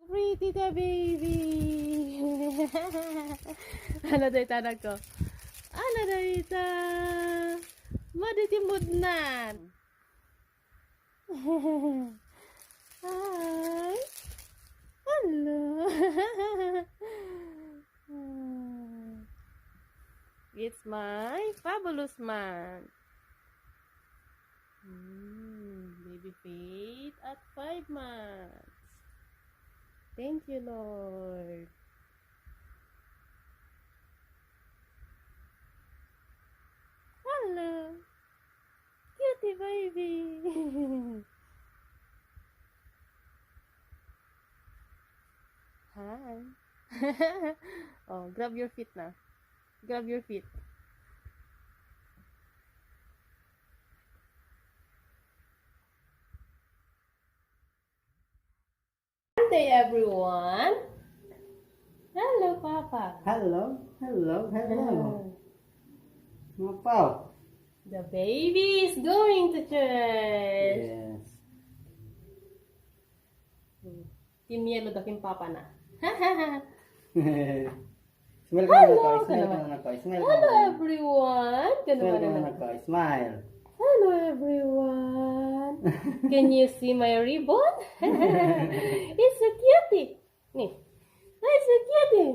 Pretty the baby. Ano daw tanag ko? Ano daw ita? Maditimudnan. Hi. Hello. It's my fabulous man. Baby Faith at 5 months. Thank you, Lord. Hello. Cutie baby. Hi. Oh, grab your feet na. Grab your feet. Good day, everyone. Hello, Papa. Hello, hello, hello. Mga pao. The baby is going to church. Yes. Team Yellow daking Papa na. Smile ka naman ko. Smile ka naman ko. Smile ka Hello, naman. everyone. Smile ka naman ko. Smile. Hello, everyone. Can you see my ribbon? It's a cutie. Nih. It's a cutie.